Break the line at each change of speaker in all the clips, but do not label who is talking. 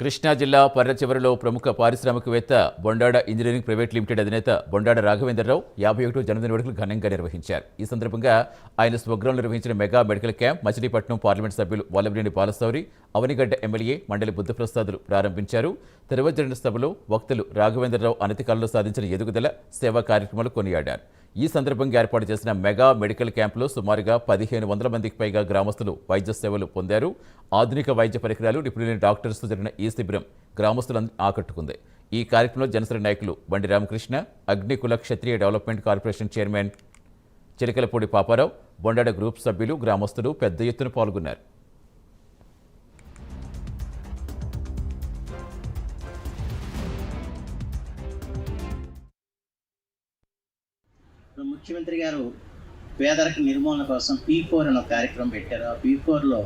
కృష్ణా జిల్లా పర్ర చివరిలో ప్రముఖ పారిశ్రామికవేత్త బొండాడ ఇంజనీరింగ్ ప్రైవేట్ లిమిటెడ్ అధినేత బొండాడ రాఘవేంద్రరావు 51వ జన్మదిన వేడుకలు ఘనంగా నిర్వహించారు. ఈ సందర్భంగా ఆయన స్వగృహంలో నిర్వహించిన mega medical camp Machilipatnam parliament సభ్యులు వల్లభనేని బాలశౌరి, అవనిగడ్డ ఎమ్మెల్యే మండలి బుద్ధప్రసాదులు ప్రారంభించారు. తర్వాత జరిగిన సభలో వక్తలు రాఘవేంద్రరావు అనతి కాలంలో సాధించిన ఎదుగుదల, సేవా కార్యక్రమాలు కొనియాడారు. ఈ సందర్భంగా ఏర్పాటు చేసిన మెగా మెడికల్ క్యాంపులో సుమారుగా 1500 మందికి పైగా గ్రామస్తులు వైద్య సేవలు పొందారు. ఆధునిక వైద్య పరికరాలు, నిపుణులైన డాక్టర్స్తో జరిగిన ఈ శిబిరం గ్రామస్తులను ఆకట్టుకుంది. ఈ కార్యక్రమంలో జనసేన నాయకులు Bandi Ramakrishna, Agnikula Kshatriya development corporation chairman Chilakalapudi Paparao, Bondada group సభ్యులు, గ్రామస్తులు పెద్ద ఎత్తున పాల్గొన్నారు.
ముఖ్యమంత్రి గారు పేదరిక నిర్మూలన కోసం P4 అనే ఒక కార్యక్రమం పెట్టారు. ఆ P4లో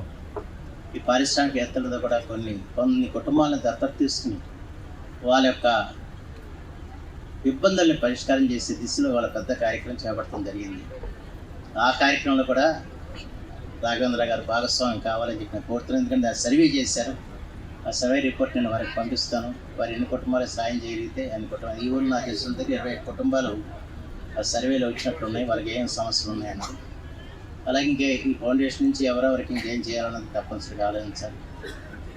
ఈ పారిశ్రామికవేత్తలతో కూడా కొన్ని కుటుంబాలను దత్తత తీసుకుని వాళ్ళ యొక్క ఇబ్బందుల్ని పరిష్కారం చేసే దిశలో వాళ్ళ పెద్ద కార్యక్రమం చేపట్టడం జరిగింది. ఆ కార్యక్రమంలో కూడా రాఘవేంద్ర గారు భాగస్వామ్యం కావాలని చెప్పి నేను కోరుతున్నాను. ఎందుకంటే ఆ సర్వే చేశారు. ఆ సర్వే రిపోర్ట్ నేను వారికి పంపిస్తాను. వారు ఎన్ని కుటుంబాలకు సాయం చేయగలిగితే అన్ని కుటుంబాలు, ఈ ఊరు నాకు తెలిసిన దగ్గర 21 కుటుంబాలు ఆ సర్వేలో వచ్చినట్టు ఉన్నాయి. వాళ్ళకి ఏం సమస్యలు ఉన్నాయన్నది, అలాగే ఇంకే ఈ ఫౌండేషన్ నుంచి ఎవరెవరికి ఇంకేం చేయాలన్నది తప్పనిసరిగా ఆలోచించాలి.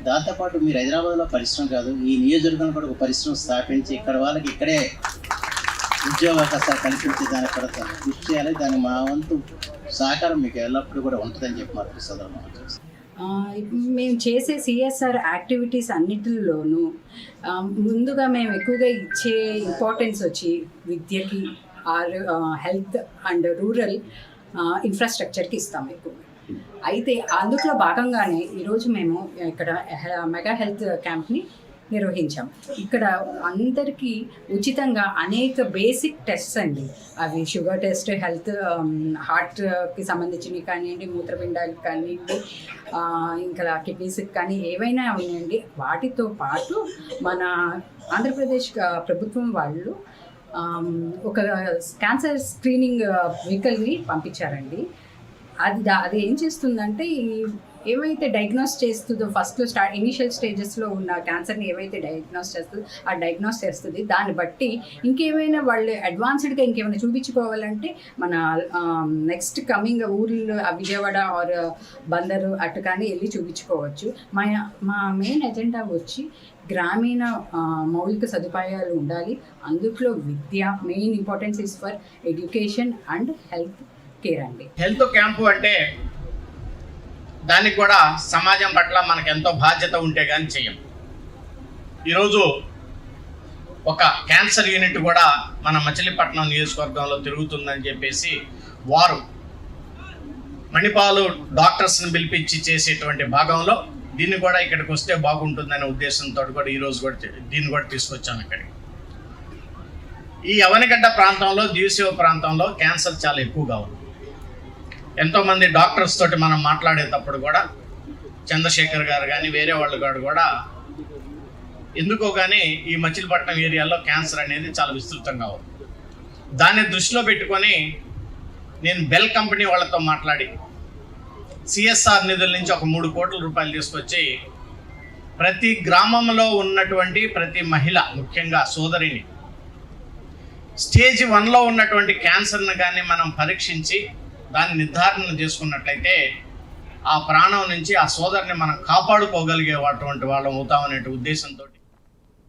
దాంతోపాటు మీరు హైదరాబాద్లో పరిశ్రమ కాదు, ఈ నియోజకవర్గంలో కూడా ఒక పరిశ్రమ స్థాపించి ఇక్కడ వాళ్ళకి ఇక్కడే ఉద్యోగ అవకాశాలు కల్పించే దానికి కూడా కృషి చేయాలి. దానికి మా వంతు సహకారం మీకు ఎల్లప్పుడూ కూడా ఉంటుందని చెప్పి మాకు సందర్భంగా చేస్తాం.
మేము చేసే సిఎస్ఆర్ యాక్టివిటీస్ అన్నిటిలోనూ ముందుగా మేము ఎక్కువగా ఇచ్చే ఇంపార్టెన్స్ వచ్చి విద్యకి, హెల్త్ అండ్ రూరల్ ఇన్ఫ్రాస్ట్రక్చర్కి ఇస్తాము ఎక్కువ. అయితే అందులో భాగంగానే ఈరోజు మేము ఇక్కడ మెగా హెల్త్ క్యాంప్ని నిర్వహించాం. ఇక్కడ అందరికీ ఉచితంగా అనేక బేసిక్ టెస్ట్స్ అండి, అవి షుగర్ టెస్ట్, హెల్త్, హార్ట్కి సంబంధించినవి కానివ్వండి, మూత్రపిండాలకు కానివ్వండి, ఇంకా కిడ్నీస్కి కానీ ఏవైనా ఉన్నాయండి. వాటితో పాటు మన ఆంధ్రప్రదేశ్ ప్రభుత్వం వాళ్ళు ఒక క్యాన్సర్ స్క్రీనింగ్ వెహికల్ని పంపించారండి. అది ఏం చేస్తుందంటే ఏవైతే డయాగ్నోస్ చేస్తుందో ఫస్ట్లో ఇనిషియల్ స్టేజెస్లో ఉన్న క్యాన్సర్ని ఏవైతే డయాగ్నోస్ చేస్తుందో ఆ డయాగ్నోస్ చేస్తుంది. దాన్ని బట్టి ఇంకేమైనా వాళ్ళు అడ్వాన్స్డ్గా ఇంకేమైనా చూపించుకోవాలంటే మన నెక్స్ట్ కమింగ్ ఊర్లు విజయవాడ ఆర్ బందరు అటు కానీ వెళ్ళి చూపించుకోవచ్చు. మా మెయిన్ ఎజెండా వచ్చి గ్రామీణ మౌలిక సదుపాయాలు ఉండాలి. అందులో విద్య main importance is for education and health care అండి.
హెల్త్ క్యాంపు అంటే దానికి కూడా సమాజం పట్ల మనకు ఎంతో బాధ్యత ఉంటే కానీ చెయ్యం. ఈరోజు ఒక క్యాన్సర్ యూనిట్ కూడా మన మచిలీపట్నం నియోజకవర్గంలో తిరుగుతుందని చెప్పేసి వారు మణిపాలు డాక్టర్స్ని పిలిపించి చేసేటువంటి భాగంలో దీన్ని కూడా ఇక్కడికి వస్తే బాగుంటుందనే ఉద్దేశంతో కూడా ఈరోజు కూడా దీన్ని కూడా తీసుకొచ్చాను ఇక్కడికి. ఈ అవనిగడ్డ ప్రాంతంలో, దివిసేవ ప్రాంతంలో క్యాన్సర్ చాలా ఎక్కువగా ఉంది. ఎంతోమంది డాక్టర్స్ తోటి మనం మాట్లాడేటప్పుడు కూడా చంద్రశేఖర్ గారు కానీ వేరే వాళ్ళు కూడా ఎందుకో కానీ ఈ మచిలీపట్నం ఏరియాలో క్యాన్సర్ అనేది చాలా విస్తృతంగా ఉంది. దాన్ని దృష్టిలో పెట్టుకొని నేను బెల్ కంపెనీ వాళ్ళతో మాట్లాడి సిఎస్ఆర్ నిధుల నుంచి ఒక 3 కోట్ల రూపాయలు తీసుకొచ్చి ప్రతి గ్రామంలో ఉన్నటువంటి ప్రతి మహిళ, ముఖ్యంగా సోదరిని, స్టేజ్ 1లో ఉన్నటువంటి క్యాన్సర్ని కానీ మనం పరీక్షించి దాన్ని నిర్ధారణ చేసుకున్నట్లయితే ఆ ప్రాణం నుంచి ఆ సోదరిని మనం కాపాడుకోగలిగే వాళ్ళం అవుతామనే ఉద్దేశంతో